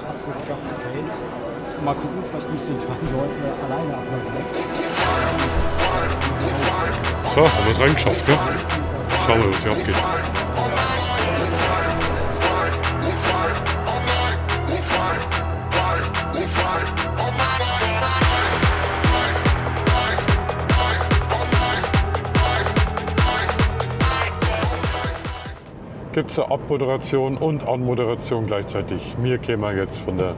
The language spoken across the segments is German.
wo ich dachte, okay, mal gucken, vielleicht müsste ich die Leute alleine absolvieren. So, haben wir es reingeschafft, ne? Schauen wir, was hier abgeht. Gibt es eine Abmoderation und Anmoderation gleichzeitig. Wir kämen jetzt von der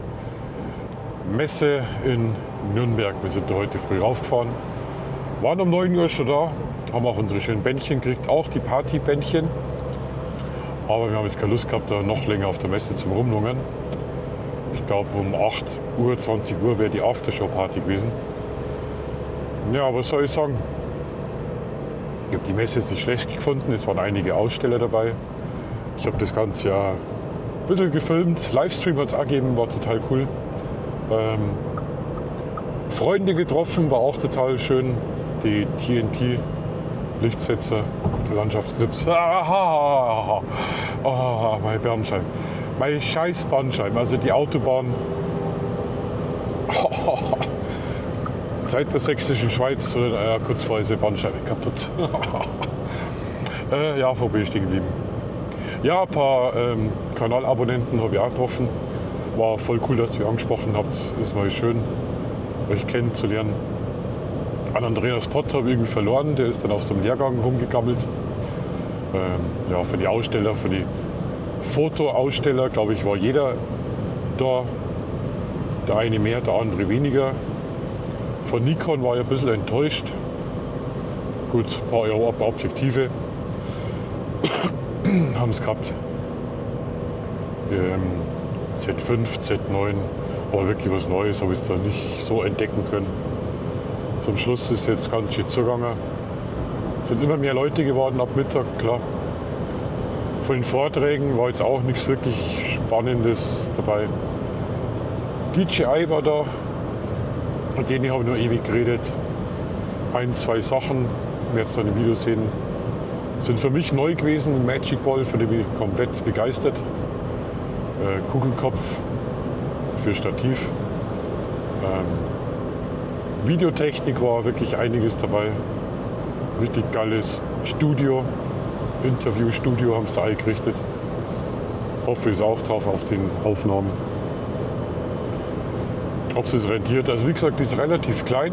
Messe in Nürnberg. Wir sind da heute früh raufgefahren, waren um 9 Uhr schon da, haben auch unsere schönen Bändchen gekriegt, auch die Partybändchen. Aber wir haben jetzt keine Lust gehabt, da noch länger auf der Messe zum Rumlungern. Ich glaube, um 8 Uhr, 20 Uhr wäre die Aftershow-Party gewesen. Ja, was soll ich sagen? Ich habe die Messe jetzt nicht schlecht gefunden, es waren einige Aussteller dabei. Ich habe das Ganze ja ein bisschen gefilmt, Livestream hat es auch gegeben, war total cool. Freunde getroffen, war auch total schön. Die TNT-Lichtsetzer, Landschaftsclips. Mein Bandscheiben. Mein scheiß Bandscheiben, also die Autobahn. Seit der sächsischen Schweiz, oder kurz vorher ist die Bandscheibe kaputt. Ja, vorbei stehen geblieben. Ja, ein paar Kanalabonnenten habe ich auch getroffen. War voll cool, dass ihr angesprochen habt. Ist mal schön, euch kennenzulernen. An Andreas Pott habe ich irgendwie verloren. Der ist dann auf so einem Lehrgang rumgegammelt. Ja, für die Aussteller, für die Fotoaussteller, glaube ich, war jeder da. Der eine mehr, der andere weniger. Von Nikon war ich ein bisschen enttäuscht. Gut, ein paar Euro Objektive haben es gehabt. Z5, Z9, aber wirklich was Neues habe ich da nicht so entdecken können. Zum Schluss ist jetzt ganz schön zugegangen. Es sind immer mehr Leute geworden ab Mittag, klar. Von den Vorträgen war jetzt auch nichts wirklich Spannendes dabei. DJI war da, mit denen habe ich nur ewig geredet. Ein, zwei Sachen, wir jetzt dann im Video sehen, sind für mich neu gewesen. Magic Ball, für den bin ich komplett begeistert. Kugelkopf für Stativ. Videotechnik war wirklich einiges dabei. Richtig geiles Studio, Interviewstudio haben sie da eingerichtet. Hoffe ich auch drauf auf den Aufnahmen. Ob es sich rentiert. Also wie gesagt, die ist relativ klein.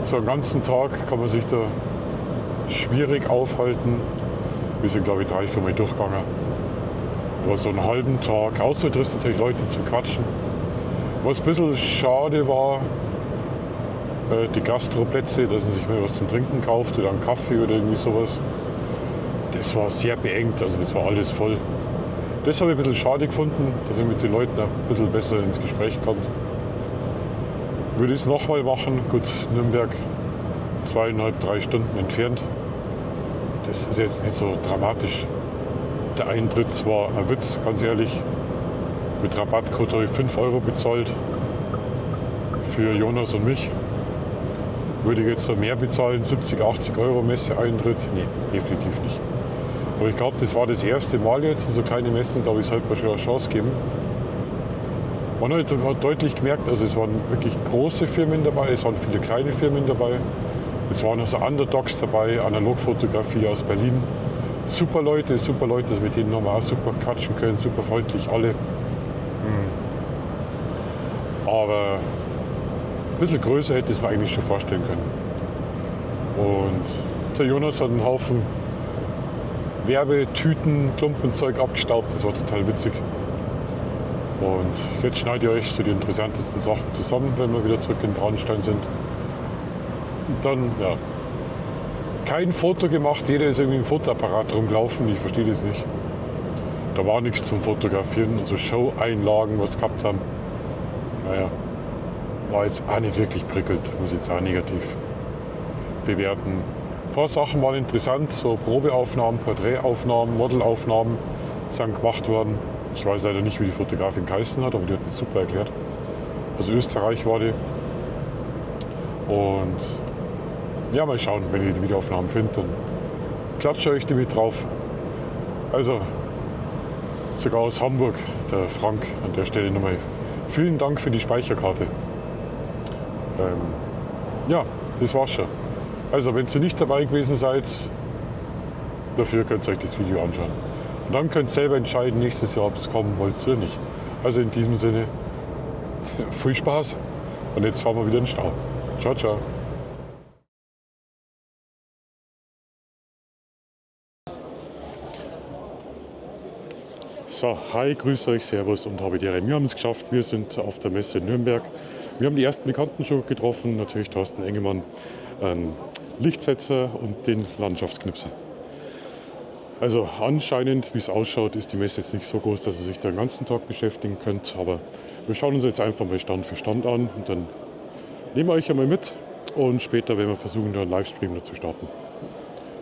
So einen ganzen Tag kann man sich da schwierig aufhalten. Wir sind, glaube ich, 3-4 Mal durchgegangen. Aber so einen halben Tag, außer du triffst natürlich Leute zum Quatschen. Was ein bisschen schade war, die Gastroplätze, dass man sich mal was zum Trinken kauft oder einen Kaffee oder irgendwie sowas. Das war sehr beengt, also das war alles voll. Das habe ich ein bisschen schade gefunden, dass ich mit den Leuten ein bisschen besser ins Gespräch kommt. Würde ich es nochmal machen, gut, Nürnberg 2,5-3 Stunden entfernt. Das ist jetzt nicht so dramatisch. Der Eintritt war ein Witz, ganz ehrlich. Mit Rabattcode habe ich 5 Euro bezahlt für Jonas und mich. Würde ich jetzt noch mehr bezahlen, 70, 80 Euro Messeeintritt? Nee, definitiv nicht. Aber ich glaube, das war das erste Mal jetzt. So kleine Messen, glaube ich, sollte man schon eine Chance geben. Man hat deutlich gemerkt, also es waren wirklich große Firmen dabei, es waren viele kleine Firmen dabei. Es waren also Underdogs dabei, Analogfotografie aus Berlin. Super Leute, mit denen haben wir auch super quatschen können, super freundlich alle. Aber ein bisschen größer hätte ich es mir eigentlich schon vorstellen können. Und der Jonas hat einen Haufen Werbetüten, Klumpenzeug abgestaubt, das war total witzig. Und jetzt schneide ich euch so die interessantesten Sachen zusammen, wenn wir wieder zurück in Traunstein sind. Und dann, ja, kein Foto gemacht, jeder ist irgendwie im Fotoapparat rumgelaufen, ich verstehe das nicht. Da war nichts zum Fotografieren, also Show-Einlagen, was gehabt haben. Naja, war jetzt auch nicht wirklich prickelnd, muss ich jetzt auch negativ bewerten. Ein paar Sachen waren interessant, so Probeaufnahmen, Porträtaufnahmen, Modelaufnahmen sind gemacht worden. Ich weiß leider nicht, wie die Fotografin geheißen hat, aber die hat es super erklärt. Also Österreich war die. Und ja, mal schauen, wenn ich die Videoaufnahmen finde, dann klatsche ich die mit drauf. Also, sogar aus Hamburg, der Frank. An der Stelle nochmal vielen Dank für die Speicherkarte. Ja, das war's schon. Also, wenn ihr nicht dabei gewesen seid, dafür könnt ihr euch das Video anschauen. Und dann könnt ihr selber entscheiden, nächstes Jahr, ob es kommen wollt oder nicht. Also in diesem Sinne, viel Spaß und jetzt fahren wir wieder in den Stau. Ciao, ciao. So, hi, grüße euch, servus und habe die Ehre. Wir haben es geschafft, wir sind auf der Messe in Nürnberg. Wir haben die ersten Bekannten schon getroffen, natürlich Thorsten Engemann, Lichtsetzer und den Landschaftsknipser. Also anscheinend, wie es ausschaut, ist die Messe jetzt nicht so groß, dass ihr sich den ganzen Tag beschäftigen könnt. Aber wir schauen uns jetzt einfach mal Stand für Stand an und dann nehmen wir euch einmal mit und später werden wir versuchen, da einen Livestream dazu starten.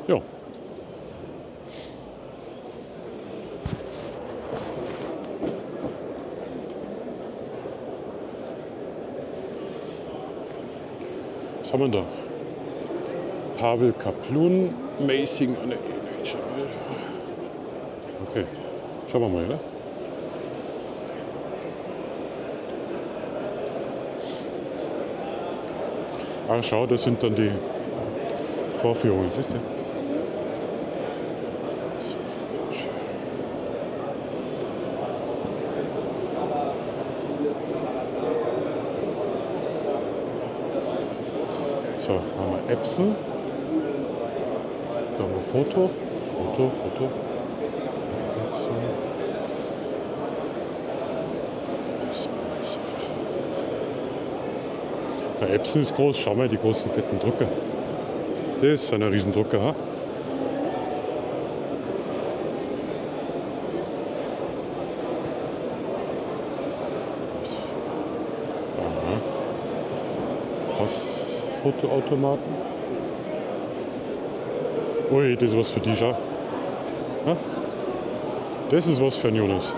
Ja. Was haben wir da? Pavel Kaplun, Amazing on the NHL. Okay, schauen wir mal, ne? Ah, schau, das sind dann die Vorführungen, siehst du? So, haben wir Epson. Da haben wir Foto. Ja, Epson ist groß, schau mal, die großen fetten Drucker. Das ist ein Riesendrucker, ha? Passfotoautomaten. Ui, das ist was für die, schau. Ha? Das ist was für ein Jonas.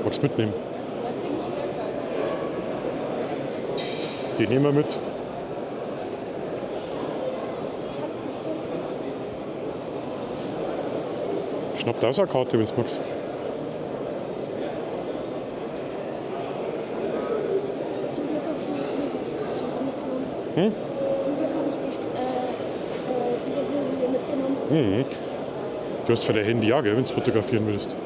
Magst du mitnehmen? Die nehmen wir mit. Schnapp da eine Karte, wenn du magst. Zum Glück habe ich mir mitgenommen. Hm? Zum Glück habe ich diese Bluse hier mitgenommen. Mhm. Du hast für dein Handy ja, gell, wenn du fotografieren willst.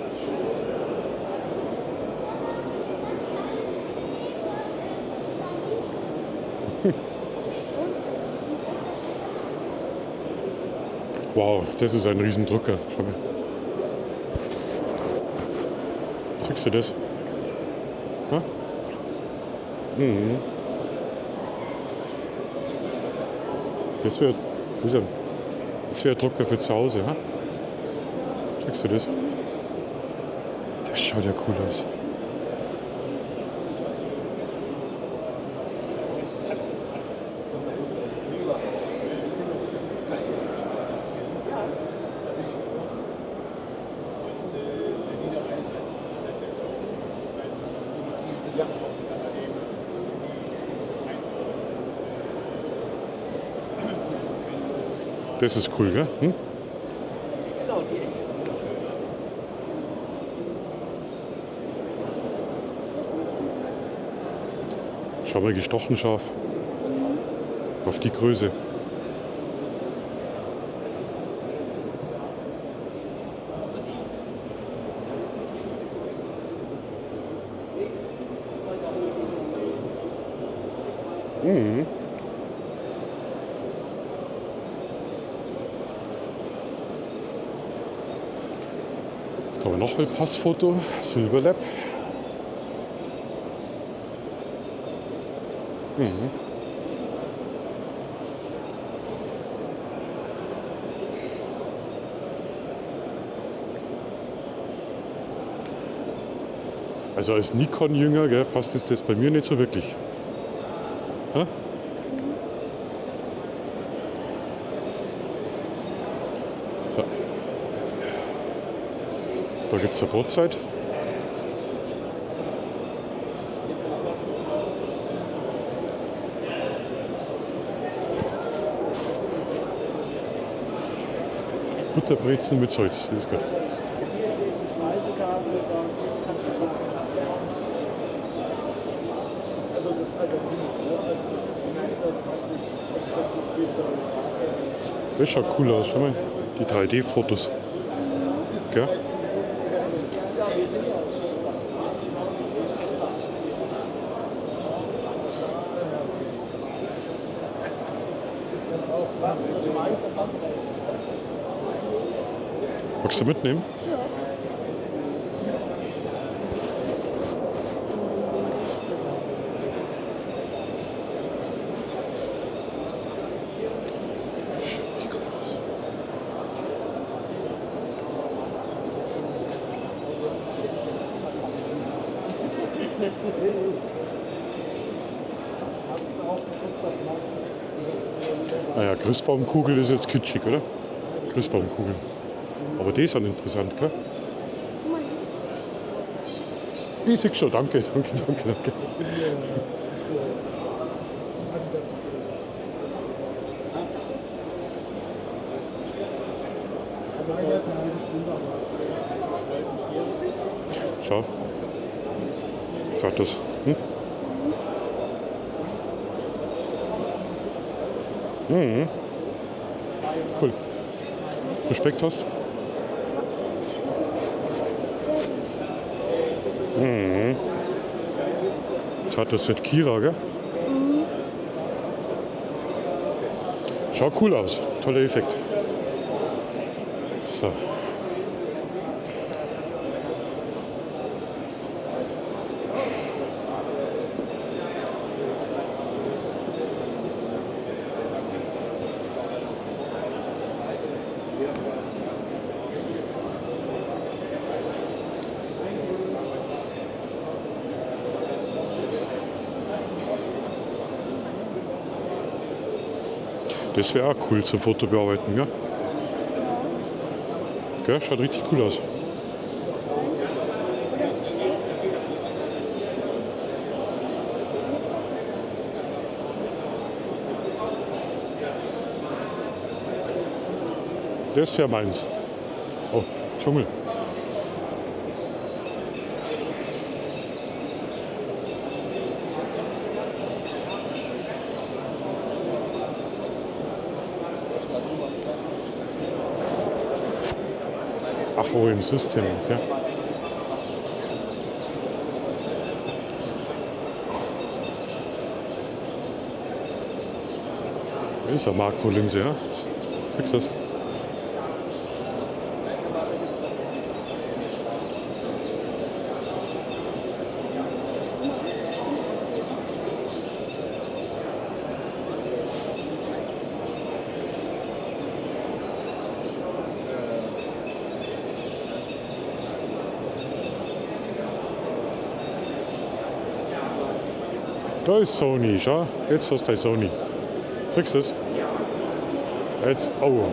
Wow, das ist ein Riesendrucker. Schau mal. Siehst du das? Ha? Mhm. Das wäre ein Drucker für zu Hause. Ha? Siehst du das? Das schaut ja cool aus. Das ist cool, gell? Hm? Schau mal, gestochen scharf. Auf die Größe. Mhm. Da haben wir noch ein Passfoto, Silberlab. Mhm. Also als Nikon-Jünger, gell, passt es das bei mir nicht so wirklich. Ha? So. Da gibt es eine Brotzeit. Butterbrezen mit Salz. Das ist gut. Das schaut cool aus, schau mal. Die 3D-Fotos. Gell? Magst du mitnehmen? Naja, Christbaumkugel ist jetzt kitschig, oder? Christbaumkugel. Aber die sind interessant, gell? Ich sehe schon, danke. Schau. Sag das. Mhm. Cool. Respekt hast? Mhm. Jetzt das mit Kira, gell? Schaut cool aus. Toller Effekt. So. Das wäre auch cool zum Foto bearbeiten, gell? Gell? Schaut richtig cool aus. Das wäre meins. Oh, Dschungel. Ach, oh, im System, ja. Da ist ein Makro links, ja. Siehst du das? Da ist Sony, schau. Jetzt hast du dein Sony. Siehst du das? Jetzt, oh.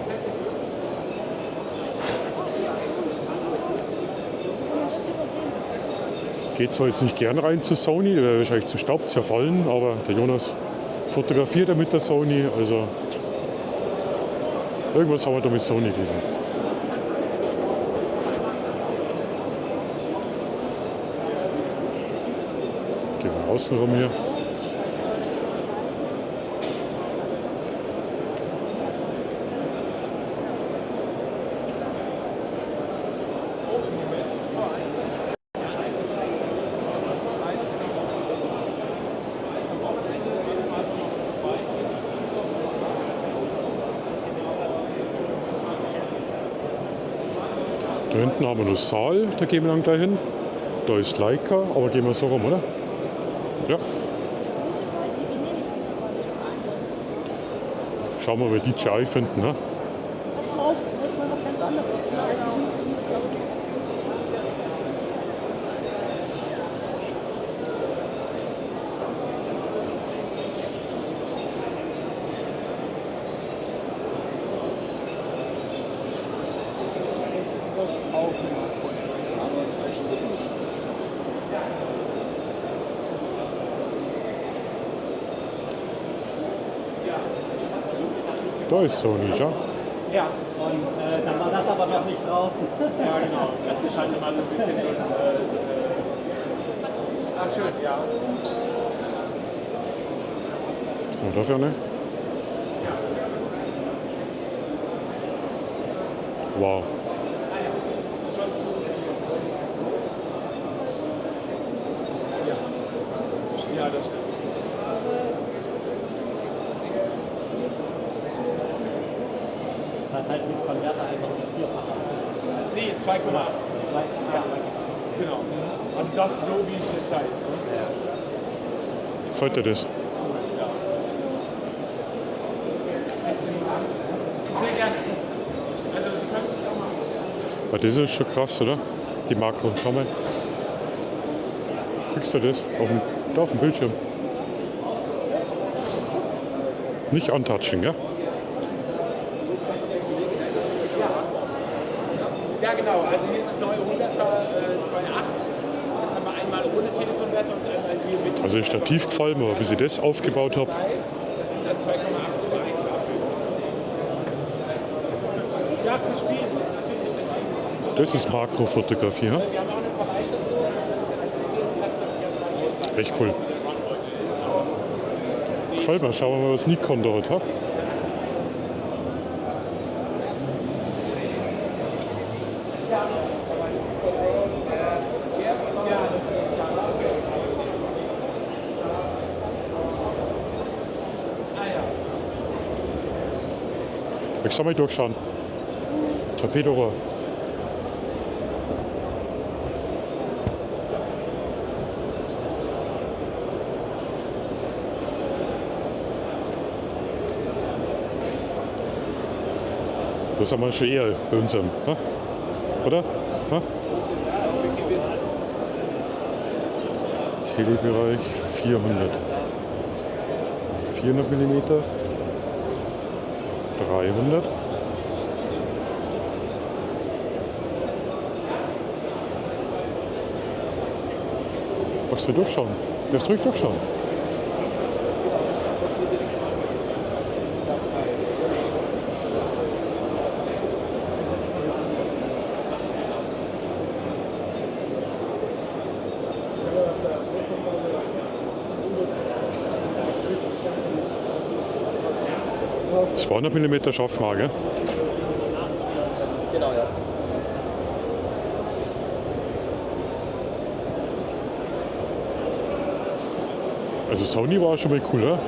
Geht zwar jetzt nicht gern rein zu Sony, der wäre wahrscheinlich zu Staub zerfallen, aber der Jonas fotografiert ja mit der Sony, also irgendwas haben wir da mit Sony gelesen. Gehen wir außen rum hier. Da hinten haben wir noch Saal, da gehen wir dann gleich hin. Da ist Leica, aber gehen wir so rum, oder? Ja. Schauen wir mal, wie DJI finden, ne? Auch, das ist mal was ganz anderes. Da ist Sony, ja. Ja, Und dann war das aber noch nicht draußen. ja, genau. Das ist halt immer so ein bisschen so ach, schön, ja. So, da vorne. Wow. Schon zu viel. Ja, das stimmt. Das hat halt mit Konverter einfach eine vierfache. Nee, 2,8. Ja, genau. Also das ist so, wie es jetzt da ist. Gefällt dir das? Sehr gerne. Also Sie können sich auch mal... Ja, das ist schon krass, oder? Die Makro. Schau mal. Siehst du das? Da auf dem Bildschirm. Nicht antatschen, gell? Ja, genau. Also hier ist das neue 100er 2.8. Das haben wir einmal ohne Telekonverter und einmal hier mit. Also das Stativ gefallen mir, bis ich das aufgebaut habe. Das sind dann 2,8 zu 1 Abbilder. Ja, kann spielen, natürlich. Deswegen. Das ist Makrofotografie, ja? Wir haben auch eine Verleihstation. Echt cool. Gefällt mir. Schauen wir mal, was Nikon dort hat. Ich soll mal durchschauen. Torpedorohr. Das haben wir schon eher bei unserem, ne? Oder? Ne? Telebereich 400. 400 mm. 300. Magst du durchschauen? Darfst ruhig durchschauen. Ja. 200 mm Schaffmarke. Genau, ja. Also Sony war schon mal cool, ja?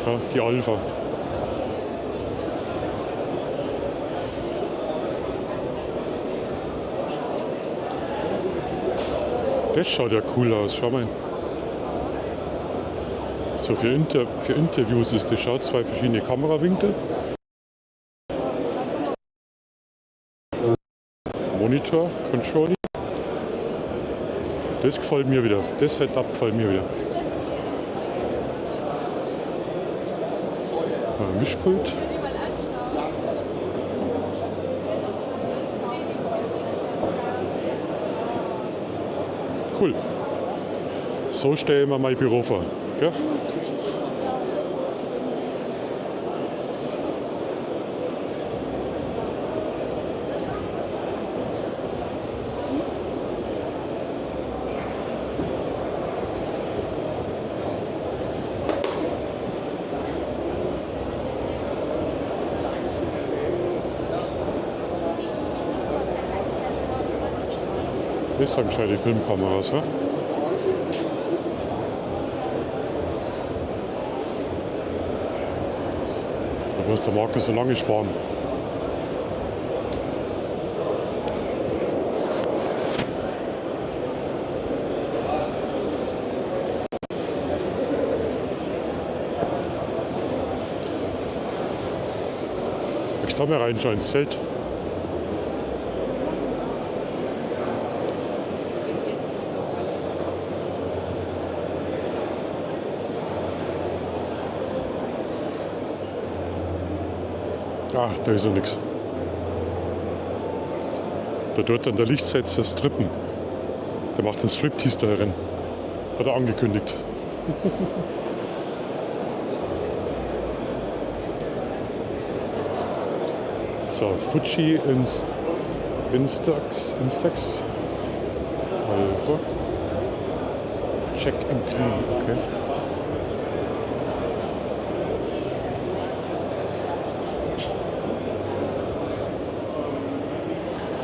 Ja, die Alpha. Das schaut ja cool aus, schau mal. So für Interviews ist das, schaut, zwei verschiedene Kamerawinkel. Monitor, Controlling. Das gefällt mir wieder. Das Setup gefällt mir wieder. Mischpult. Cool. So stelle ich mir mein Büro vor. Gell? Das sind gescheite Filmkameras, ja? Da muss der Markus so lange sparen. Willst du da mal reinschauen ins Zelt? Ah, da ist ja nichts. Da dort an der Lichtsetzer strippen. Der macht den Striptease da herin. Hat er angekündigt. So, Fuji Instax. Also, Check and Clean, okay.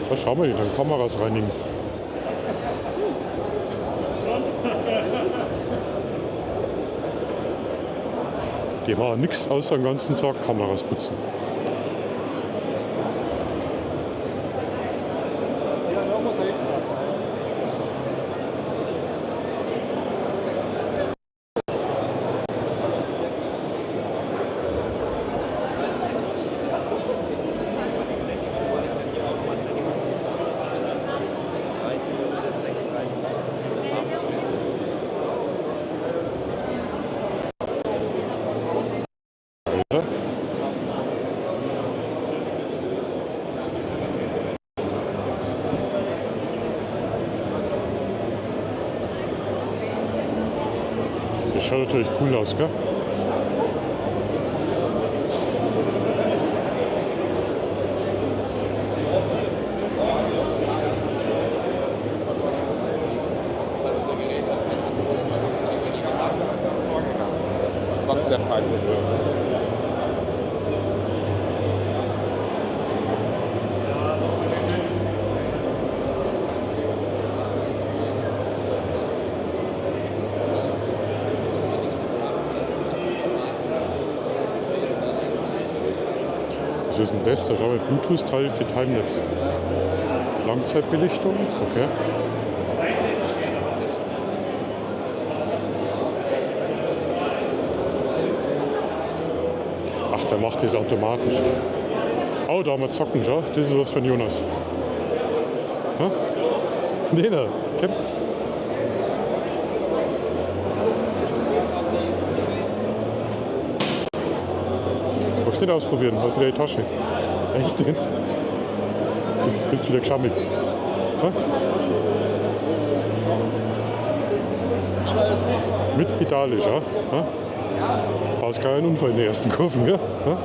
Was schauen wir hier dann? Kameras reinigen. Die machen nichts außer den ganzen Tag Kameras putzen. Das schaut natürlich cool aus, gell? Trotz der Preiserhöhung. Was ist denn das? Da schauen wir Bluetooth-Teil für Timelapse. Langzeitbelichtung, okay. Ach, der macht das automatisch. Oh, da haben wir zocken, schau. Das ist was von Jonas. Hä? Nee, da. Okay. Magst du nicht ausprobieren? Halt wieder die Tasche. Echt nicht? Bist wieder geschammig. Hä? Mit Pedalisch, ja? Hä? Brauchst keinen Unfall in der ersten Kurven, ja? Hä?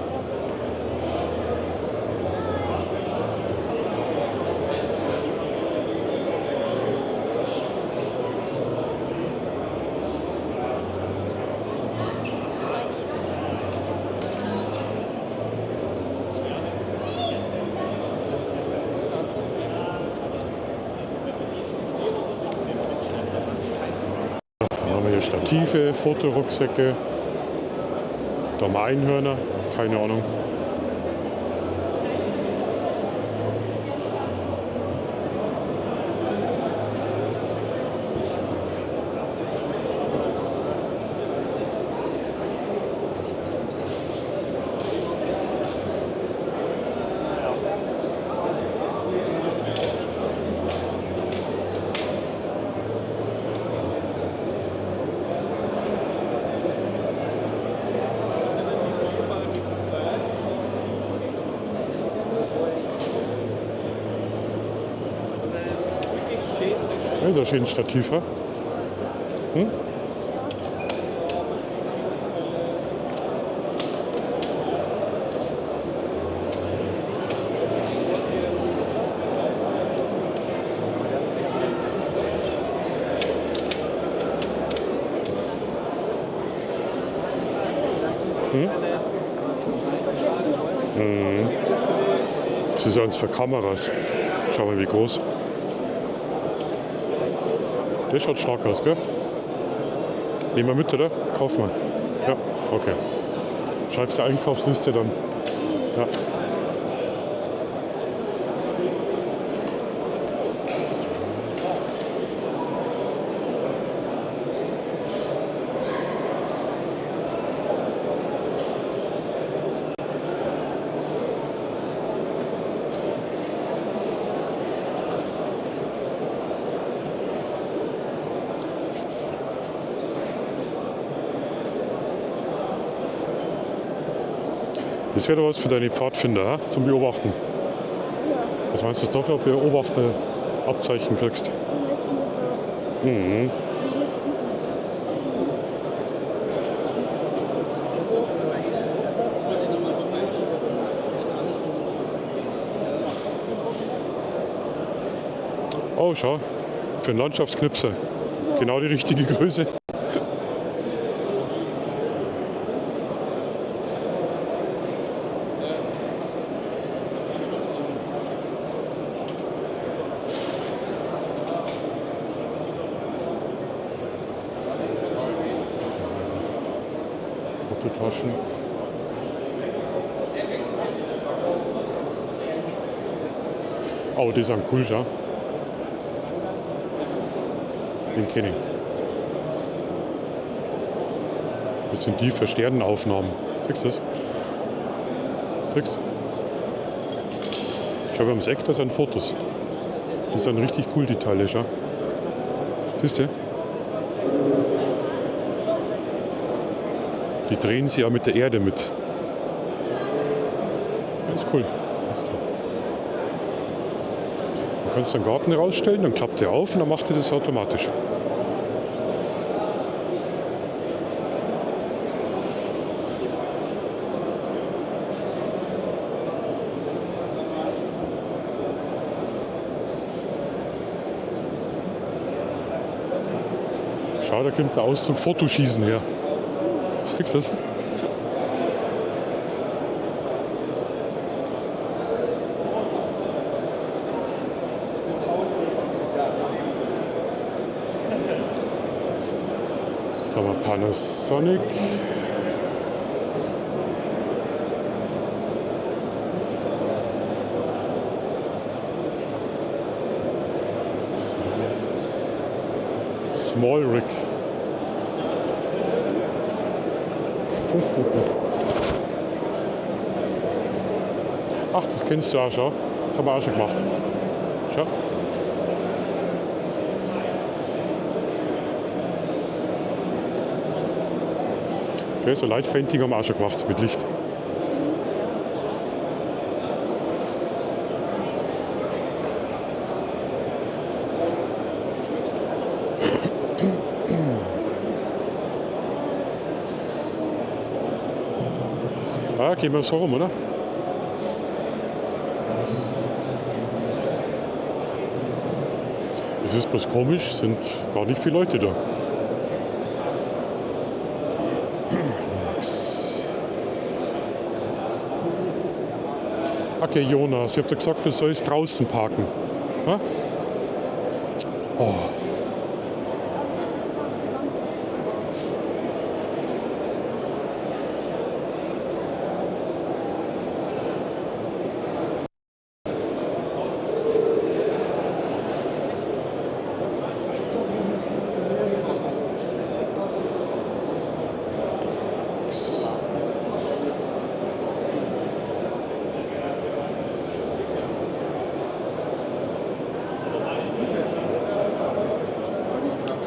Dann haben wir hier Stative, Fotorucksäcke. Da haben wir Einhörner, keine Ahnung. Das ist ein schönes Stativ, ja? Hm? Das ist eins für Kameras. Schau mal, wie groß. Das schaut stark aus, gell? Nehmen wir mit, oder? Kauf mal. Ja, okay. Schreibst die Einkaufsliste dann. Ja. Das wäre doch was für deine Pfadfinder, ha? Zum Beobachten. Ja. Was meinst du, was du dafür Beobachterabzeichen kriegst? Mhm. Oh, schau. Für einen Landschaftsknipser. Genau die richtige Größe. Fototaschen. Oh, die sind cool, schau. Den kenne ich. Das sind die für Sternenaufnahmen. Siehst du das? Siehst du? Schau, beim Sekt, da sind Fotos. Die sind richtig cool, die Teile, schau. Siehst du? Die drehen sie ja mit der Erde mit. Das ist cool. Siehst du. Du kannst den Garten rausstellen, dann klappt der auf und dann macht er das automatisch. Schau, da kommt der Ausdruck Fotoschießen her. Siehst du das? Da haben wir Panasonic. Small Rig. Ach, das kennst du auch schon. Das haben wir auch schon gemacht. Schau. Okay, so Light Painting haben wir auch schon gemacht mit Licht. Ja, gehen wir so rum, oder? Es ist bloß komisch, sind gar nicht viele Leute da. Okay, Jonas, ich hab dir gesagt, du sollst draußen parken. Ha? Oh.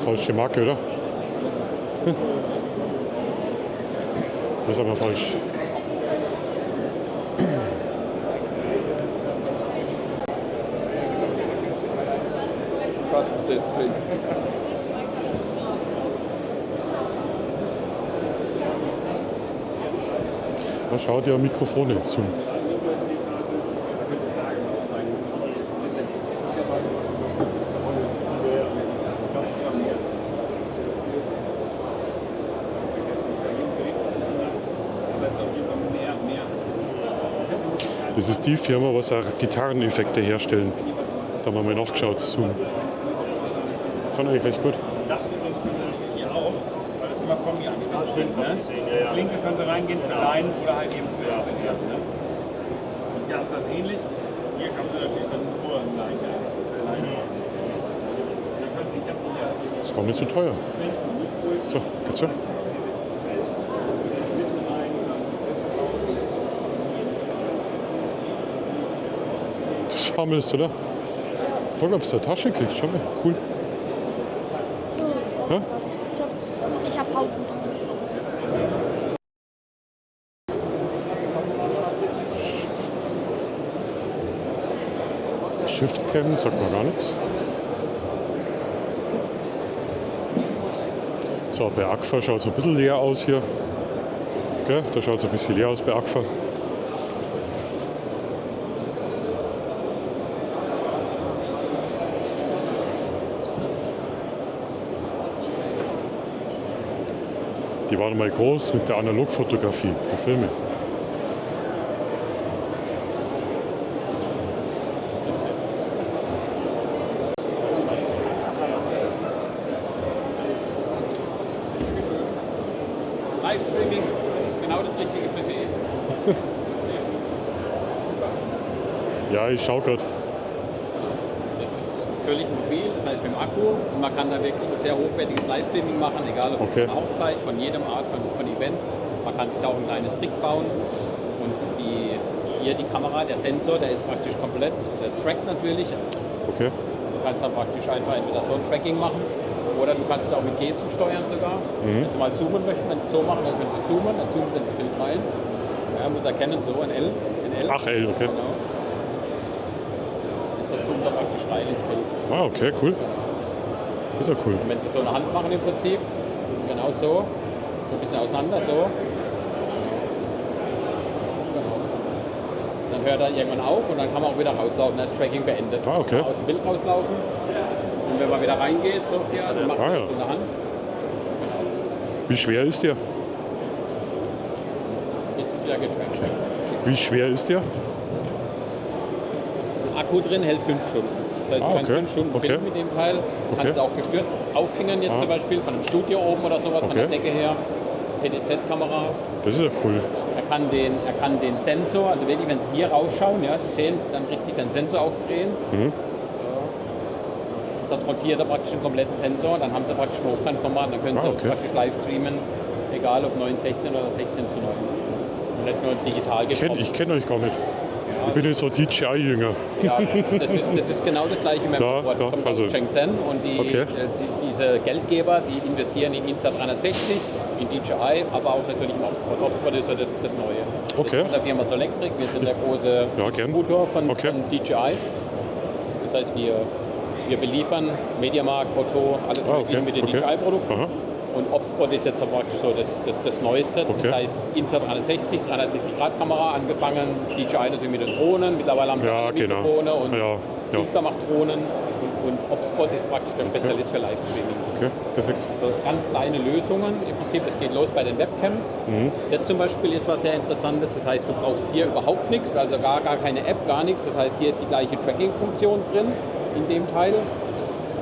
Falsche Marke, oder? Das ist aber falsch. Da schaut ja Mikrofone zu. Das ist die Firma, was auch Gitarreneffekte herstellen. Da haben wir mal nachgeschaut. Zoom. Das ist eigentlich recht gut. Das übrigens können Sie natürlich hier auch, weil das immer Kombi-Anschlüsse sind. Ne? Klinke können Sie reingehen für Line oder halt eben für XLR. Ne? Und hier haben Sie das ähnlich. Hier haben Sie natürlich dann nur ein Line. Das ist gar nicht so teuer. So, geht's schon? Das sammelst du da. Voll, ob es da Tasche kriegt. Schau mal, cool. Ja? Ich hab Haufen. Shift-Cam sagt man gar nichts. So, bei Agfa schaut es ein bisschen leer aus hier. Gell? Da schaut es ein bisschen leer aus bei Agfa. Die waren mal groß mit der Analogfotografie, der Filme. Livestreaming, genau das Richtige für Sie. Ja, ich schaue gerade. Das ist völlig mobil, das heißt mit dem Akku. Und man kann da wirklich ein sehr hochwertiges Livestreaming machen, egal ob es Okay. eine Hochzeit, von jedem Art von Event. Man kann sich da auch ein kleines Rig bauen. Und hier die Kamera, der Sensor, der ist praktisch komplett, der trackt natürlich. Okay. Du kannst dann praktisch einfach entweder so ein Tracking machen oder du kannst es auch mit Gesten steuern sogar. Wenn Sie mal zoomen möchten, wenn Sie es so machen, dann können Sie zoomen, dann zoomen Sie ins Bild rein. Ja, muss erkennen, so ein L. Ach, L, okay. Genau. Jetzt zoomt er praktisch rein ins Bild. Ah, okay, cool. Ist ja cool. Und wenn Sie so eine Hand machen im Prinzip, genau so ein bisschen auseinander, so. Genau. Dann hört er irgendwann auf und dann kann man auch wieder rauslaufen, dann ist Tracking beendet. Ah, okay. Aus dem Bild rauslaufen und wenn man wieder reingeht, so auf die Art, dann macht man ja. das in der Hand. Wie schwer ist der? Jetzt ist wieder getrackt. Wie schwer ist der? Ist ein Akku drin, hält 5 Stunden. Das heißt, du kannst okay. 5 Stunden Okay. filmen mit dem Teil. Kannst es auch gestürzt aufhängen jetzt zum Beispiel von einem Studio oben oder sowas, von der Okay. Decke her. PDZ-Kamera. Das ist ja cool. Er kann den Sensor, also wirklich, wenn Sie hier rausschauen, ja, Sie sehen, dann richtig den Sensor aufdrehen. Jetzt rotiert er praktisch den kompletten Sensor, dann haben Sie praktisch ein Hochkantformat, dann können Sie okay. praktisch live streamen, egal ob 9:16 oder 16:9. Und nicht nur digital getroppt. Ich kenn euch gar nicht. Ich bin jetzt so DJI-Jünger. Ja, das ist genau das gleiche mit dem Ja, Board. Das ja, kommt also- aus Shenzhen und Okay. diese Geldgeber, die investieren in Insta360, in DJI, aber auch natürlich im Obspot. Obspot ist ja das Neue. Okay. Das ist von der Firma Solectric. Wir sind der große Ja, gern. Distributor von Okay. DJI. Das heißt, wir beliefern Mediamarkt, Otto, alles okay. mit den Okay. DJI-Produkten. Aha. Und Obspot ist jetzt praktisch so das Neueste. Okay. Das heißt Insta360, 360-Grad-Kamera, angefangen, DJI natürlich mit den Drohnen. Mittlerweile haben wir Ja, alle genau. Mikrofone und Ja, ja. Insta macht Drohnen. Und Obspot ist praktisch der Spezialist für Livestreaming. Okay, perfekt. So ganz kleine Lösungen. Im Prinzip, es geht los bei den Webcams. Das zum Beispiel ist was sehr Interessantes. Das heißt, du brauchst hier überhaupt nichts, also gar keine App, gar nichts. Das heißt, hier ist die gleiche Tracking-Funktion drin in dem Teil.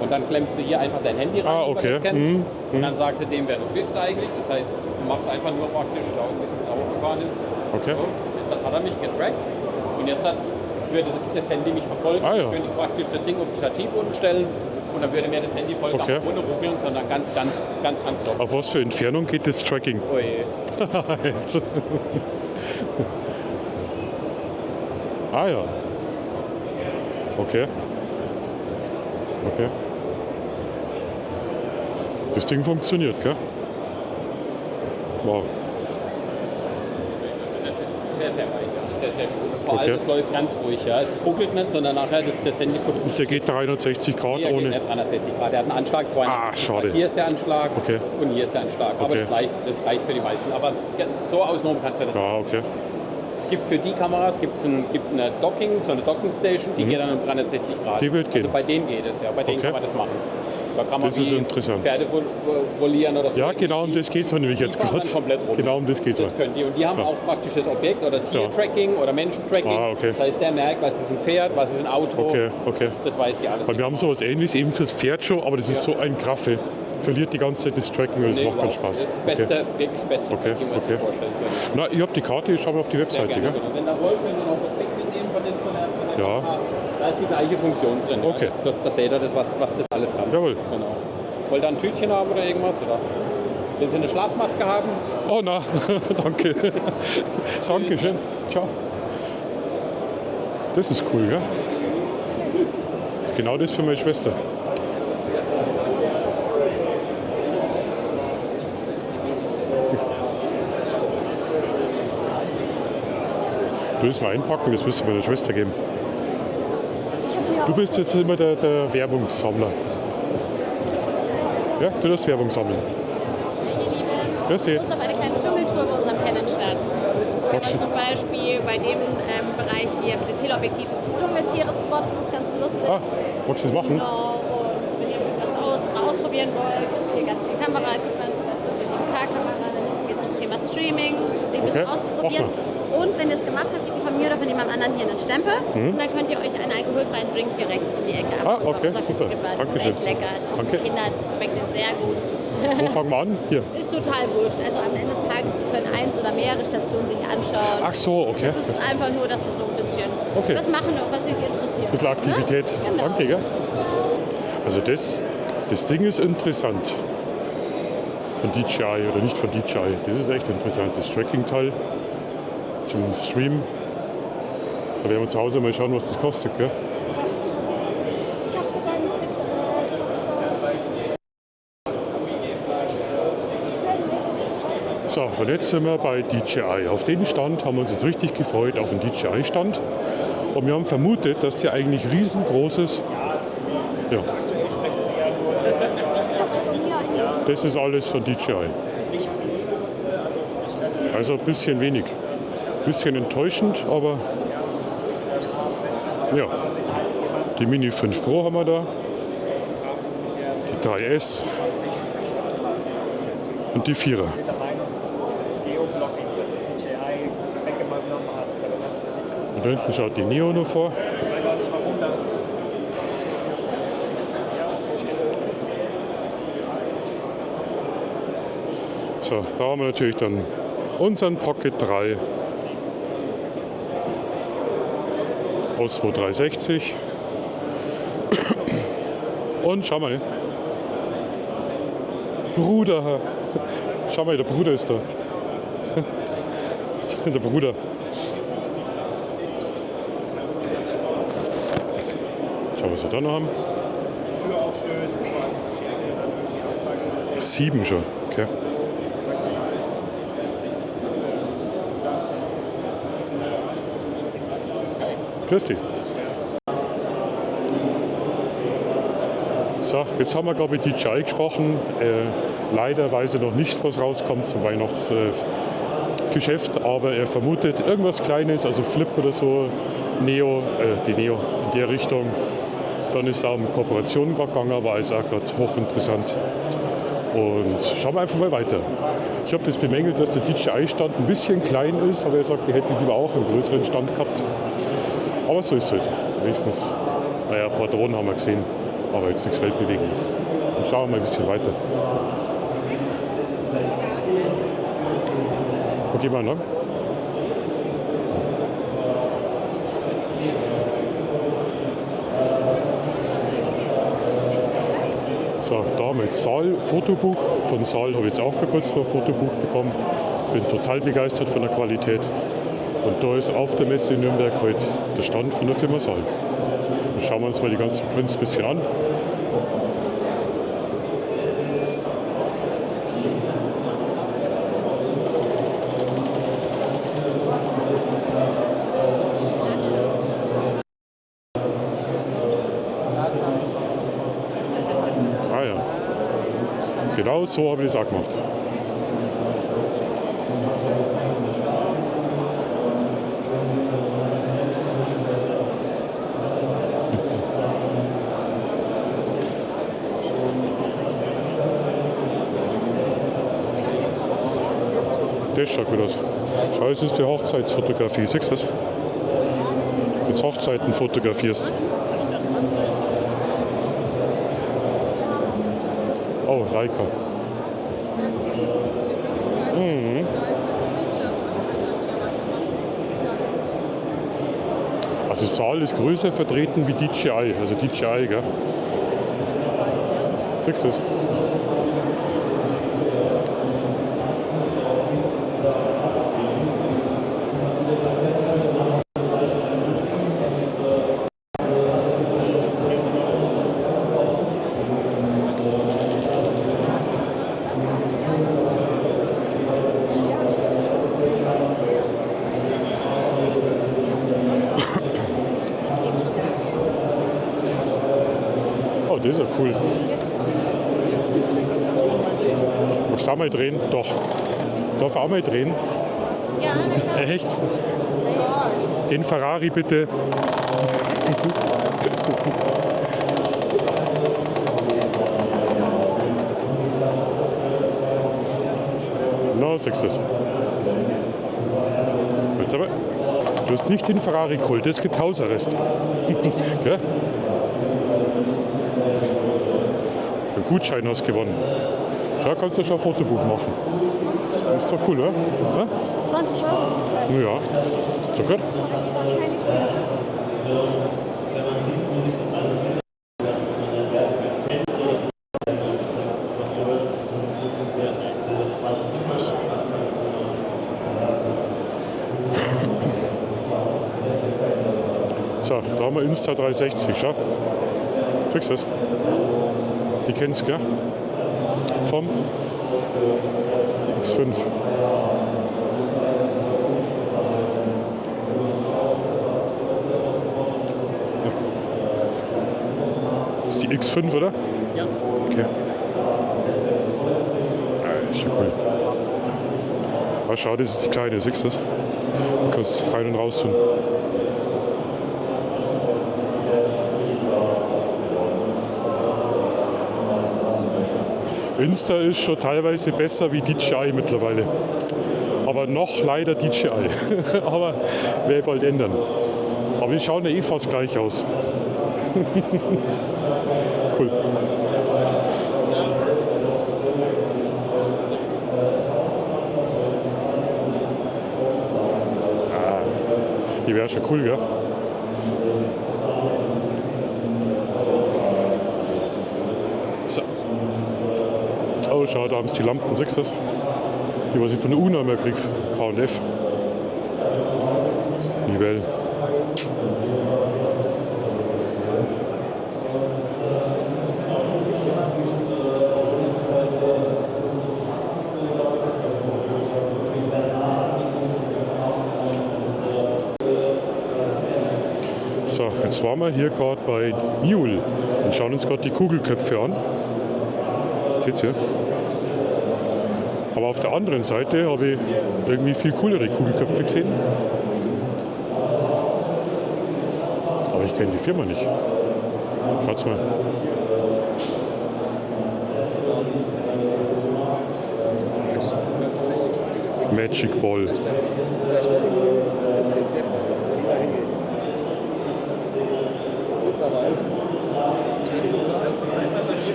Und dann klemmst du hier einfach dein Handy rein, Ah, okay. über das scannt. Und dann sagst du dem, wer du bist eigentlich. Das heißt, du machst einfach nur praktisch, da unten bis blau gefahren ist. Okay. So, jetzt hat er mich getrackt. Und jetzt würde das Handy mich verfolgen. Ah, ja. Ich könnte praktisch das Ding auf das Stativ unten stellen. Und dann würde mir das Handy folgen, Okay. ohne ruckeln, sondern ganz hands-off. Auf was für Entfernung geht das Tracking? Oh je. Jetzt. Ah ja. Okay. Okay. Das Ding funktioniert, gell? Wow. Das ist sehr, sehr weich. Sehr, sehr schön. Vor allem, Okay. es läuft ganz ruhig. Ja. Es ruckelt nicht, sondern nachher das Handy guckt. Und der geht 360 Grad Hier geht ohne. nicht 360 Grad. Der hat einen Anschlag 260 schade. Grad. Hier ist der Anschlag Okay. und hier ist der Anschlag. Aber Okay. das reicht für die meisten. Aber so außenrum kannst du das. Ja, okay. Es gibt für die Kameras eine Docking, so eine Docking Station, die geht dann um 360 Grad. Die wird gehen. Also bei denen geht es, ja. Bei denen Okay. kann man das machen. Da kann man Das ist wie interessant. Pferde volieren oder so. Ja, genau um das geht es nämlich jetzt Die fahren gerade. dann komplett rum. Genau um das geht es. Das können die. Und die haben Ja. auch praktisch das Objekt oder Tier-Tracking oder Menschen-Tracking. Ah, okay. Das heißt, der merkt, was ist ein Pferd, was ist ein Auto. Okay, okay. Das weiß die alles. Weil wir haben sowas ähnliches eben fürs Pferd schon, aber das ist so ein Graffe. Verliert die ganze Zeit das Tracking und das macht keinen überhaupt Spaß. nicht. Das ist wirklich das beste Okay, Tracking, was Sie okay. vorstellen können. Na, ich habe die Karte, ich schaue auf die Sehr Webseite. gerne. Gell? Genau. Wenn ihr wollt, könnt ihr noch das Deck mitnehmen von der Ja. Kamera. Da ist die gleiche Funktion drin. Okay. Ja. Da seht ihr, was das alles kann. Jawohl. Genau. Wollt ihr ein Tütchen haben oder irgendwas? Oder? Will Sie eine Schlafmaske haben? Oh na, danke. Dankeschön. Ciao. Das ist cool, ja? Das ist genau das für meine Schwester. Du willst mal einpacken, das wirst du meiner Schwester geben. Ich habe mir Du bist jetzt immer der Werbungssammler. Ja, du darfst Werbung sammeln. Grüß dich. Lust auf eine kleine Dschungeltour bei unserem Kennenstand. Magst du- Zum Beispiel bei dem Bereich hier mit dem Teleobjektiv und so Dschungeltiere spotten, das ist ganz lustig. Ah, magst du das machen? Genau, und wenn ihr was mal ausprobieren wollt, gibt es hier ganz viel Kamera-Equipment, 7K-Kamera, eine Streaming, sich ein bisschen Okay, auszuprobieren. Und wenn ihr es gemacht habt, kriegt ihr von mir oder von jemand anderem hier einen Stempel. Und dann könnt ihr euch einen alkoholfreien Drink hier rechts um die Ecke abholen. Okay, super. Das Dankeschön. ist echt lecker. Ist auch Danke. für Kinder, das schmeckt ihnen sehr gut. Wo fangen wir an? Hier. Ist total wurscht. Also am Ende des Tages, Sie können eins oder mehrere Stationen sich anschauen. Ach so, okay. Es ist einfach nur, dass Sie so ein bisschen Okay. das machen, was sich interessiert. Ein bisschen Aktivität. Ne? Genau. Danke, gell? Also das Ding ist interessant. Von DJI oder nicht von DJI. Das ist echt interessant. Das Tracking-Teil zum Stream. Da werden wir zu Hause mal schauen, was das kostet, gell? Ich habe sogar einen Stick. So, und jetzt sind wir bei DJI. Auf den Stand haben wir uns jetzt richtig gefreut, auf den DJI-Stand. Und wir haben vermutet, dass der eigentlich riesengroßes... Ja, das ist alles von DJI. Also ein bisschen wenig. Ein bisschen enttäuschend, aber ja. Die Mini 5 Pro haben wir da. Die 3S. Und die 4er. Und da hinten schaut die Neo noch vor. So, da haben wir natürlich dann unseren Pocket 3 Osmo 360 und schau mal, Bruder, schau mal, der Bruder ist da. Der Bruder. Schau, was wir da noch haben. 7 schon, okay. Grüß dich. So, jetzt haben wir, glaube ich, DJI gesprochen. Leider weiß er noch nicht, was rauskommt zum Weihnachtsgeschäft, aber er vermutet irgendwas Kleines, also Flip oder so, Neo, die Neo in der Richtung. Dann ist er auch mit Kooperationen gegangen, aber ist auch gerade hochinteressant. Und schauen wir einfach mal weiter. Ich habe das bemängelt, dass der DJI-Stand ein bisschen klein ist, aber er sagt, er hätte lieber auch einen größeren Stand gehabt. Aber so ist es halt. Wenigstens, naja, ein paar Drohnen haben wir gesehen, aber jetzt nichts Weltbewegendes. Dann schauen wir mal ein bisschen weiter. Wo gehen wir lang? So, da haben wir jetzt Saal, Fotobuch. Von Saal habe ich jetzt auch vor kurzem ein Fotobuch bekommen. Bin total begeistert von der Qualität. Und da ist auf der Messe in Nürnberg heute der Stand von der Firma Saal. Dann schauen wir uns mal die ganzen Prints ein bisschen an. Ah ja, genau so habe ich das auch gemacht. Das schaut gut aus. Schau, es ist für Hochzeitsfotografie. Siehst du das? Jetzt Hochzeiten fotografierst. Oh, Leica. Mhm. Also Saal ist größer vertreten wie DJI, also DJI, gell? Siehst du das? Oh, das ist ja cool. Magst du auch mal drehen? Doch. Darf auch mal drehen? Ja, na klar. Echt? Den Ferrari bitte. Na, siehst du das? Sag mal, du hast nicht den Ferrari geholt, das gibt Hausarrest. Gell? Den Gutschein hast du gewonnen. Schau, kannst du schon ein Fotobuch machen. Das ist doch cool, oder? Ja? 20 Euro. Ja, ist doch gut. So, da haben wir Insta360, schau. Siehst du das? Die kennst du, gell? Vom die X5. Ist die X5, oder? Ja. Okay. Ja, ist schon cool. Aber schau, das ist die kleine, siehst du das? Du kannst rein und raus tun. Insta ist schon teilweise besser wie DJI mittlerweile. Aber noch leider DJI. Aber werde bald ändern. Aber die schauen ja eh fast gleich aus. Cool. Ah, die wäre schon cool, gell? So. Oh, schau, da haben sie die Lampen, siehst du das? Die, was ich von der UNA mehr kriege, K&F. Nivelle. So, jetzt waren wir hier gerade bei Mule und schauen uns gerade die Kugelköpfe an. Seht ihr? Aber auf der anderen Seite habe ich irgendwie viel coolere Kugelköpfe gesehen. Aber ich kenne die Firma nicht. Schaut's mal. Magic Ball.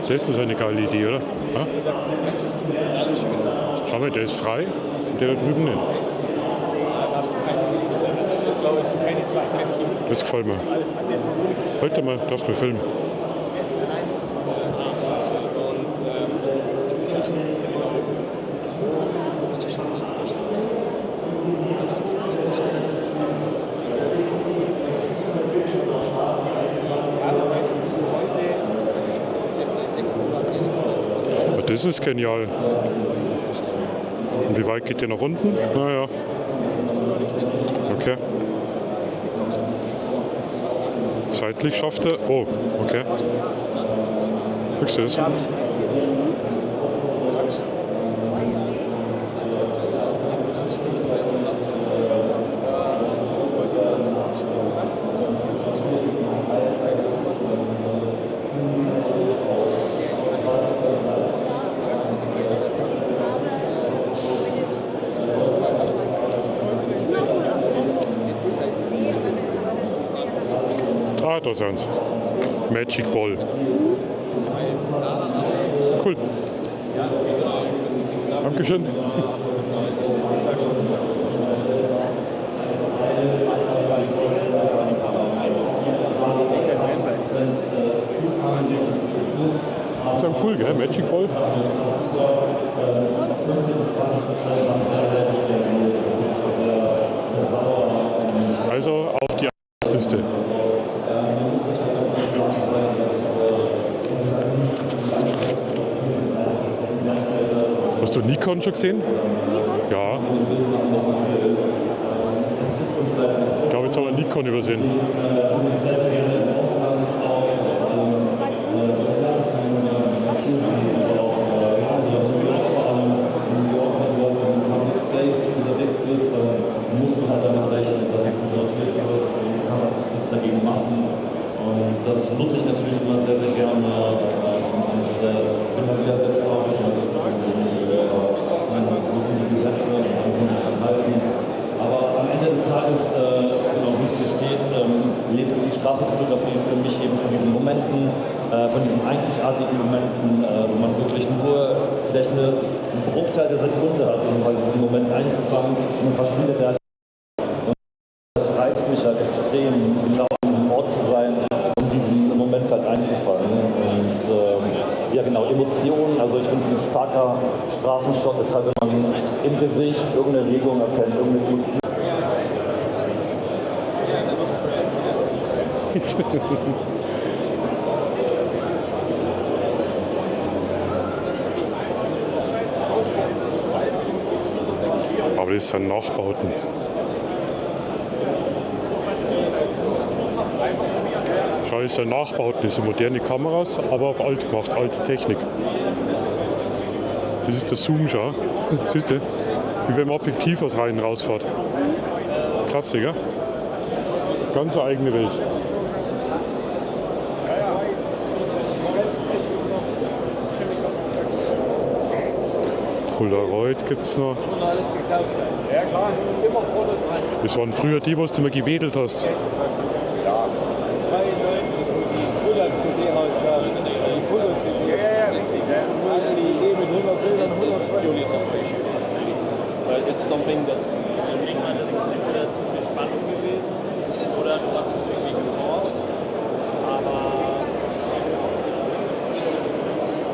Das ist eine geile Idee, oder? Ja? Schau mal, der ist frei, der da drüben nicht. Das gefällt mir. Halt mal, darfst du filmen. Das ist genial. Und wie weit geht der nach unten? Naja. Okay. Seitlich schafft er. Oh, okay. Siehst du das? Ah, da sind sie. Magic Ball. Cool. Dankeschön. Das ist cool, gell? Magic Ball. Also auf die Liste. Hast du Nikon schon gesehen? Ja. Ich glaube, jetzt haben wir Nikon übersehen. Das nutze ich natürlich immer sehr, sehr gerne. Ich bin mal wieder selbst auch meine beruflichen Gesetze. einzigartigen Momenten, wo man wirklich nur vielleicht einen Bruchteil der Sekunde hat, um halt diesen Moment einzufangen, und verschwindet er. Und das reizt mich halt extrem, genau an diesem Ort zu sein, um diesen Moment halt einzufangen. Und ja genau, Emotionen, also ich finde, ein starker Straßenshot ist halt, wenn man im Gesicht irgendeine Regung erkennt, irgendeine Emotion. Aber das sind Nachbauten. Schau, das sind Nachbauten, das sind moderne Kameras, aber auf alt gemacht, alte Technik. Das ist der Zoom, schau. Siehst du? Wie wenn man Objektiv aus rein rausfährt. Klasse, gell? Ganz eine eigene Welt. Polaroid gibt es noch. Das waren früher die, was du immer gewedelt hast. Ja. 92, wo die Fuller-CD rauskam. Die Fuller-CD. Ja, wo ist die Idee mit 100 Bildern, 120. Weil it's something that, ich denke mal, das ist entweder zu viel Spannung gewesen oder du hast es irgendwie geforst. Aber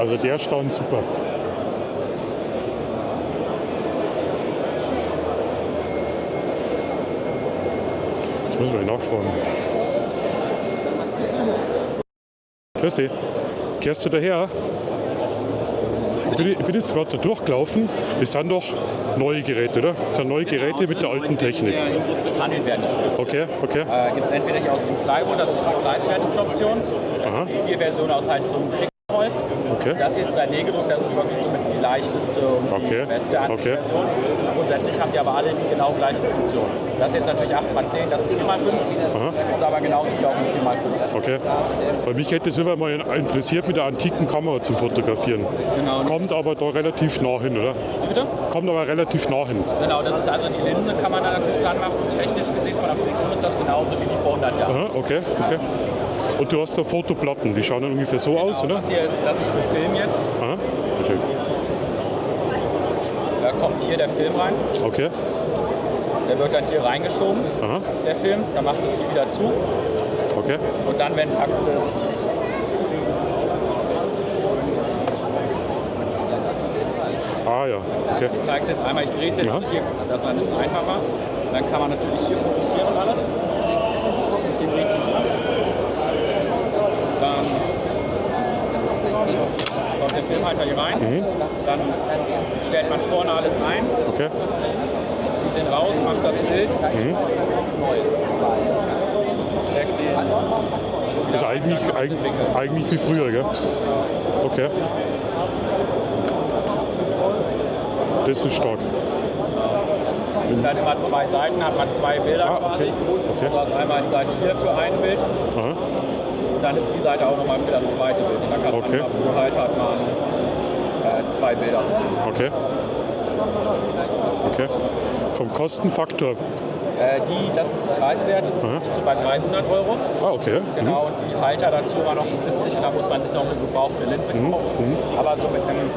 Also der stand super. Jetzt müssen wir ihn nachfragen. Grüß dich. Kehrst du daher? Ich bin jetzt gerade da durchgelaufen. Das sind doch neue Geräte, oder? Das sind neue Geräte mit der alten Technik. In Großbritannien werden die Okay, okay. Gibt es entweder hier aus dem Plywood, das ist die preiswerteste Option. Aha. Die Version aus halt so einem Holz. Okay. Das hier ist 3D gedruckt, das ist wirklich so mit die leichteste und Okay. die beste Okay. Version. Grundsätzlich haben die aber alle die genau gleichen Funktionen. Das ist jetzt natürlich 8x10, das ist 4x5. Aha. Da gibt es aber genauso wie auch ein 4x5. Okay. Weil mich hätte es immer mal interessiert, mit der antiken Kamera zum Fotografieren. Genau. Kommt aber da relativ nah hin, oder? Wie bitte? Kommt aber relativ nah hin. Genau, das ist also die Linse, kann man da natürlich dran machen. Und technisch gesehen von der Funktion ist das genauso wie die vor 100 Jahren. Aha, okay, okay. Und du hast da Fotoplatten, die schauen dann ungefähr so aus, oder? Das hier ist, das ist für Film jetzt. Aha, okay. Da kommt hier der Film rein. Okay. Der wird dann hier reingeschoben, Aha, der Film. Dann machst du es hier wieder zu. okay. Und dann, wenn packst du es. Ah ja, okay. Ich zeige es jetzt einmal, ich drehe es jetzt Ja. hier, das ist ein bisschen einfacher. Und dann kann man natürlich hier fokussieren und alles. Mit dem richtigen. Dann kommt der Filmhalter hier rein. Dann stellt man vorne alles ein, Okay. zieht den raus, macht das Bild. Neues. Steckt den. Ist eigentlich wie früher, gell? Okay. Das ist stark. Es sind halt immer zwei Seiten, hat man zwei Bilder Ah, quasi. okay. Okay. Also hast einmal die Seite hier für ein Bild Aha. und dann ist die Seite auch nochmal für das zweite Bild. Und dann kann Okay. man pro halt hat man zwei Bilder. Okay. Okay. Vom Kostenfaktor. Das ist die preiswerteste, Aha. die ist so bei 300 €. Ah, okay. Genau, und die Halter dazu immer noch so 70 und da muss man sich noch eine gebrauchte Linse kaufen. Aber so mit einem,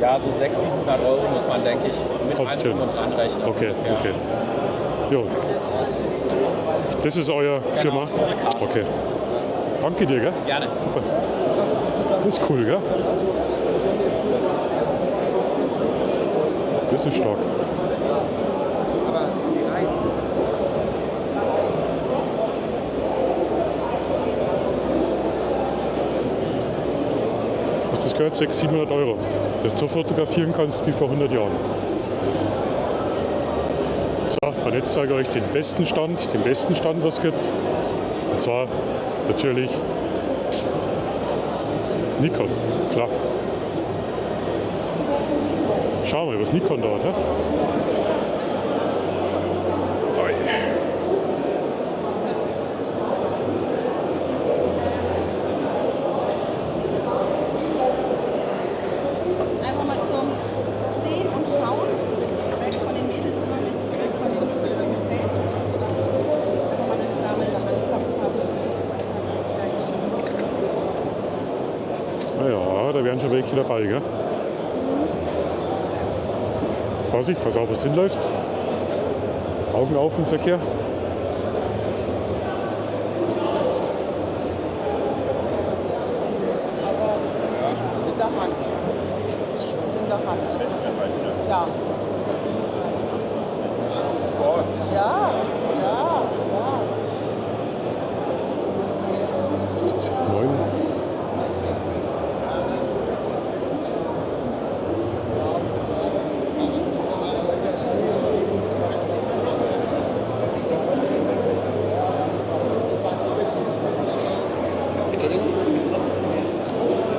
ja, so 600, 700 € muss man, denke ich, mit allem Trotzdem. drum und dran rechnen. Okay, ungefähr. okay. Jo. Das ist euer Firma? das ist unsere Karte. Okay. Danke dir, gell? Gerne. Super. Das ist cool, gell? Das ist stark. Das gehört 600, 700 €. Das du fotografieren kannst wie vor 100 Jahren. So, und jetzt zeige ich euch den besten Stand, was es gibt. Und zwar natürlich Nikon, klar. Schauen wir mal, was Nikon da hat. He? Oi. Einfach mal zum Sehen und Schauen. Weg von den Mädels immer mit von den Faces. Wenn man das Examen in der Hand gehabt hat. Naja. wären schon welche dabei, gell? Vorsicht, pass auf, was du hinläufst. Augen auf im Verkehr. Das ist in der Hand. In der Hand. Ja. Ja, ja, ja. Neun.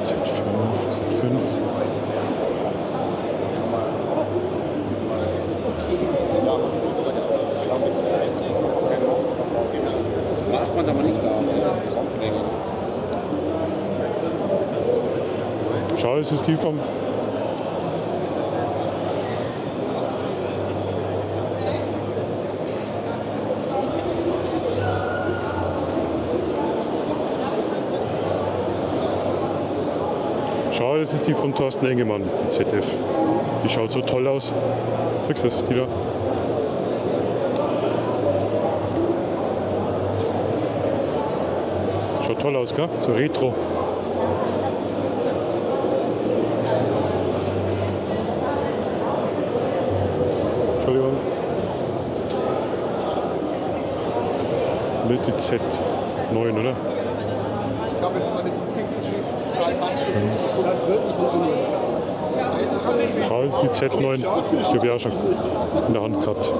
Z5. Maßband aber nicht da. Schau, es ist die vom. Schau, das ist die von Thorsten Engemann, die ZF. Die schaut so toll aus. Siehst du das, die da? Schaut toll aus, gell? So retro. Entschuldigung. Das ist die Z9, oder? Ich habe jetzt mal diesen Pixel Shift 3 das wird nicht funktionieren. Schau, das ist die Z9. Die habe ich auch schon in der Hand gehabt.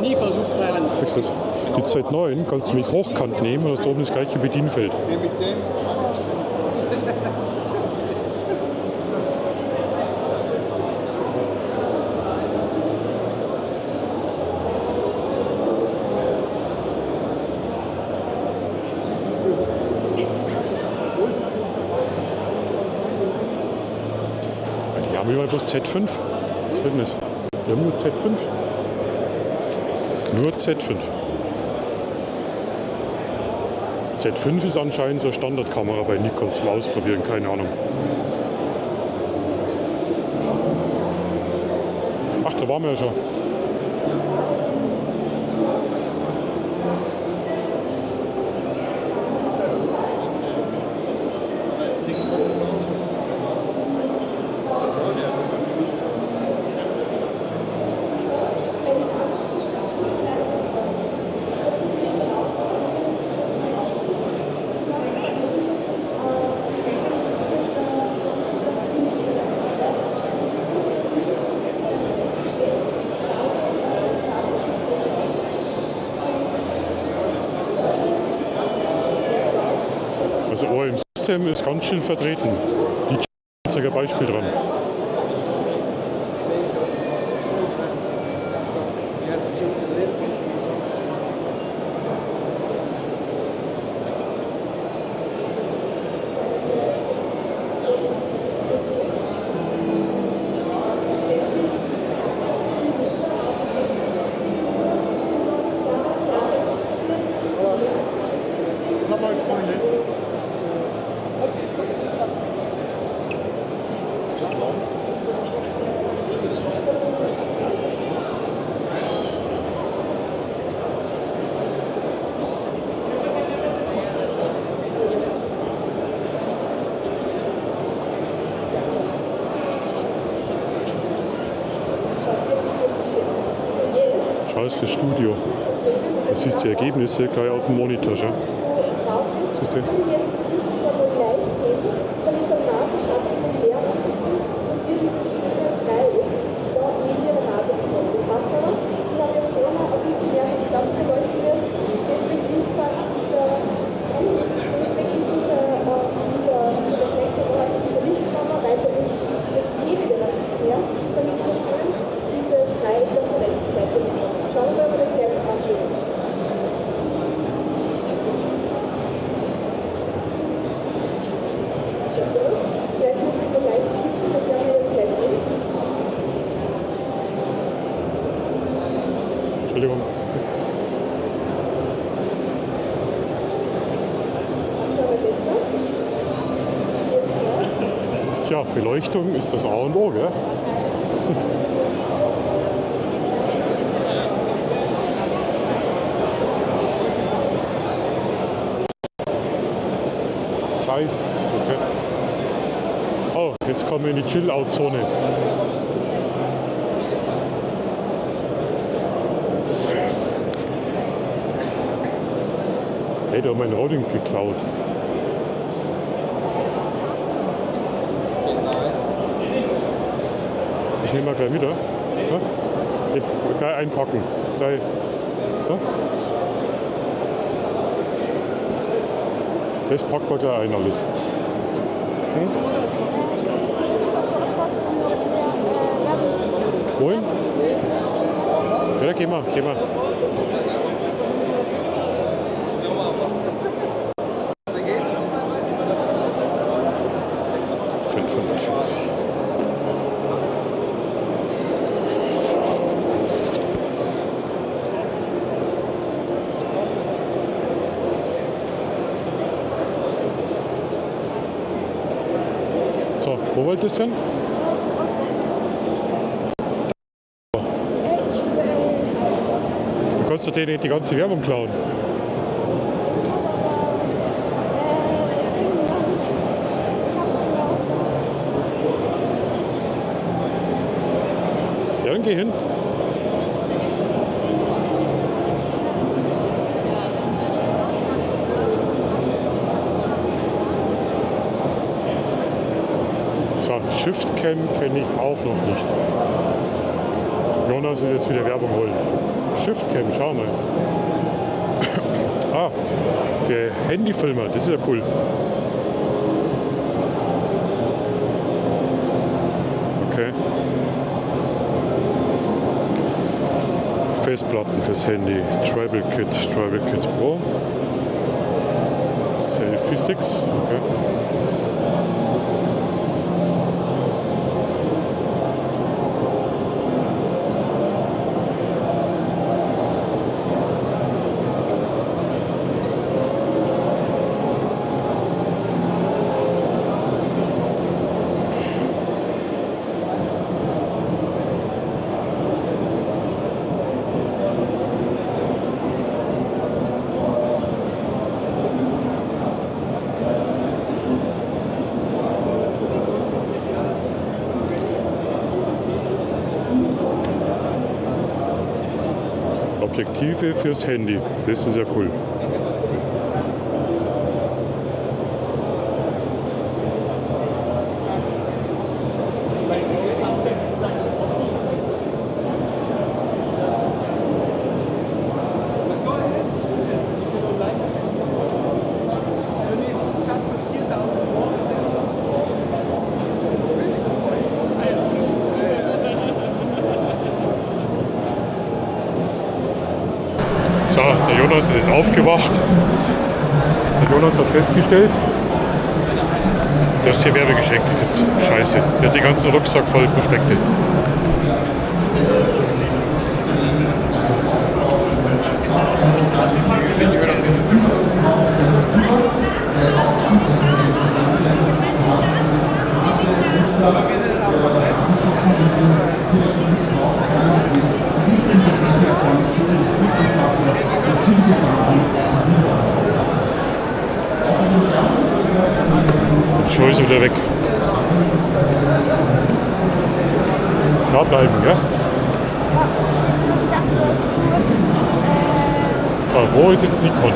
Nie versucht bei Hand. Siehst du das? Die Z9 kannst du mit hochkant nehmen und hast oben das gleiche Bedienfeld. Mit dem Die haben überall bloß Z5. Was ist denn das? Die haben nur Z5. Nur Z5. Z5 ist anscheinend so eine Standardkamera bei Nikon zum Ausprobieren, keine Ahnung. Ach, da waren wir ja schon. Also ORM-System ist ganz schön vertreten. Die zeige ein Beispiel dran. das haben wir Freunde. Schau, das ist fürs Studio. Du siehst die Ergebnisse gleich auf dem Monitor schon. Siehst du? Schauen wir mal, das Geld anschauen. Entschuldigung. Tja, Ja, Beleuchtung ist das A und O, gell? Zeiss, okay. Oh, jetzt kommen wir in die Chill-Out-Zone. Hey, du hast mein Roding geklaut. Ich nehme mal gleich wieder. Ja? Gleich einpacken. Gleich. Ja? Das packt man gleich ein alles. Hm? Wohin? Ja, geh mal, geh mal. So, wo wolltest du denn? Du kannst doch denen nicht die ganze Werbung klauen. Ja, dann geh hin. So, Shift-Cam kenne ich auch noch nicht. Jonas ist jetzt wieder Werbung holen. Shift-Cam, schau mal. Ah, für Handyfilmer, das ist ja cool. Okay. Festplatten fürs Handy. Tribal Kit Pro. Selfie Sticks. Okay. Objektive fürs Handy, das ist ja cool. So, der Jonas ist aufgewacht. Der Jonas hat festgestellt, dass es hier Werbegeschenke gibt. Scheiße, er hat den ganzen Rucksack voll Prospekte. Schon ist er wieder weg. Da bleiben, ja? Ich dachte, dass du. So, wo ist jetzt Nikon?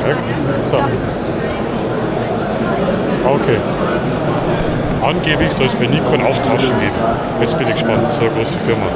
Ja, so. Okay. Angeblich soll es bei Nikon auch Taschen geben. Jetzt bin ich gespannt, so eine große Firma.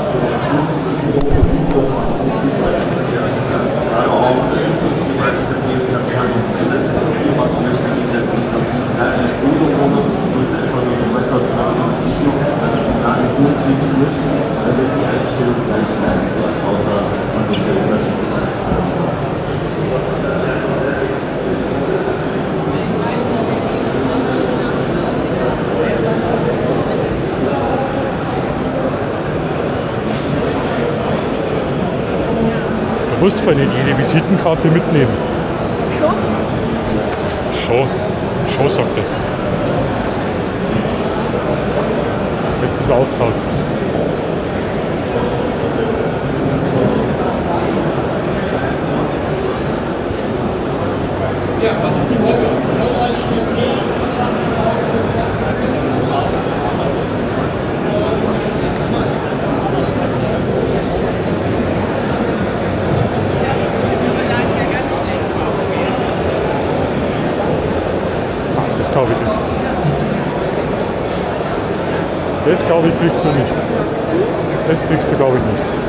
Du musst von jede Visitenkarte mitnehmen. Schon? Schon, sagt er. es auftaucht. Das glaube ich nicht. Das glaube ich kriegst du nicht. Das kriegst du glaube ich nicht.